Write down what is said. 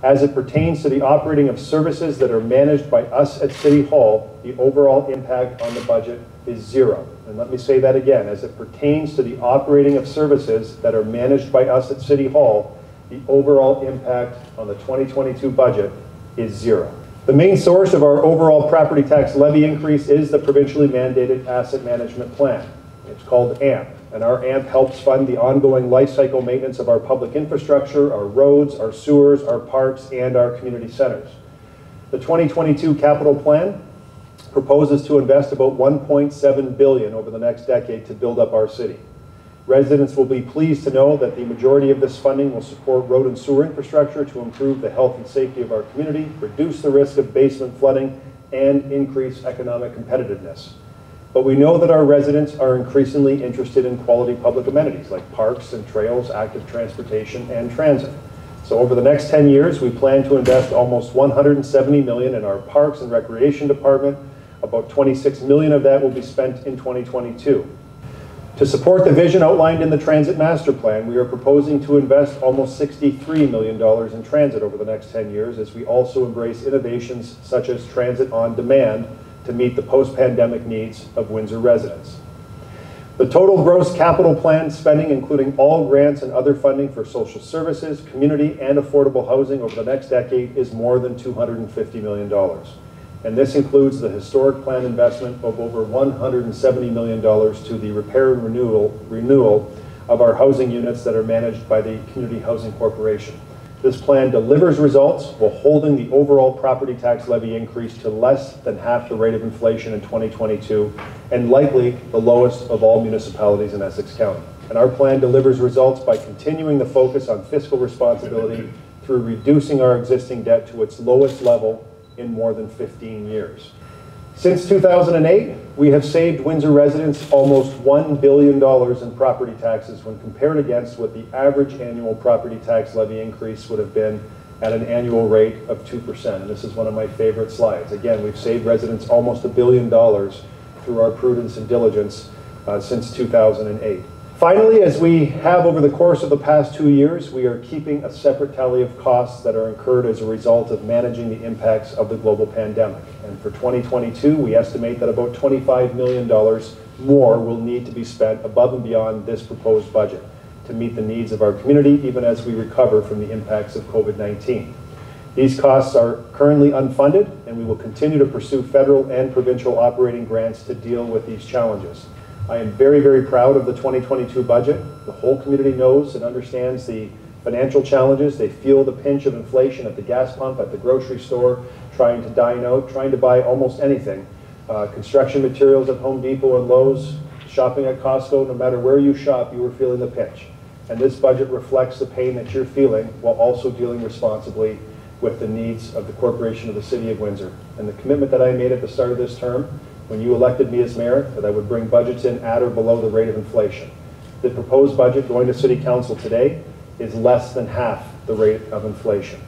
As it pertains to the operating of services that are managed by us at City Hall, the overall impact on the budget is zero. And let me say that again. As it pertains to the operating of services that are managed by us at City Hall, the overall impact on the 2022 budget is zero. The main source of our overall property tax levy increase is the provincially mandated asset management plan. It's called AMP, and our AMP helps fund the ongoing life cycle maintenance of our public infrastructure, our roads, our sewers, our parks, and our community centers. The 2022 capital plan proposes to invest about $1.7 billion over the next decade to build up our city. Residents will be pleased to know that the majority of this funding will support road and sewer infrastructure to improve the health and safety of our community, reduce the risk of basement flooding, and increase economic competitiveness. But we know that our residents are increasingly interested in quality public amenities like parks and trails, active transportation, and transit. So over the next 10 years, we plan to invest almost $170 million in our Parks and Recreation Department. About $26 million of that will be spent in 2022. To support the vision outlined in the Transit Master Plan, we are proposing to invest almost $63 million in transit over the next 10 years as we also embrace innovations such as transit on demand to meet the post-pandemic needs of Windsor residents. The total gross capital plan spending, including all grants and other funding for social services, community, and affordable housing over the next decade is more than $250 million. And this includes the historic plan investment of over $170 million to the repair and renewal of our housing units that are managed by the Community Housing Corporation. This plan delivers results while holding the overall property tax levy increase to less than half the rate of inflation in 2022 and likely the lowest of all municipalities in Essex County. And our plan delivers results by continuing the focus on fiscal responsibility through reducing our existing debt to its lowest level in more than 15 years. Since 2008, we have saved Windsor residents almost $1 billion in property taxes when compared against what the average annual property tax levy increase would have been at an annual rate of 2%. And this is one of my favorite slides. Again, we've saved residents almost $1 billion through our prudence and diligence since 2008. Finally, as we have over the course of the past 2 years, we are keeping a separate tally of costs that are incurred as a result of managing the impacts of the global pandemic. And for 2022, we estimate that about $25 million more will need to be spent above and beyond this proposed budget to meet the needs of our community, even as we recover from the impacts of COVID-19. These costs are currently unfunded, and we will continue to pursue federal and provincial operating grants to deal with these challenges. I am very, very proud of the 2022 budget. The whole community knows and understands the financial challenges. They feel the pinch of inflation at the gas pump, at the grocery store, trying to dine out, trying to buy almost anything. Construction materials at Home Depot and Lowe's, shopping at Costco, no matter where you shop, you are feeling the pinch. And this budget reflects the pain that you're feeling while also dealing responsibly with the needs of the corporation of the City of Windsor. And the commitment that I made at the start of this term, when you elected me as mayor, that I would bring budgets in at or below the rate of inflation. The proposed budget going to City Council today is less than half the rate of inflation.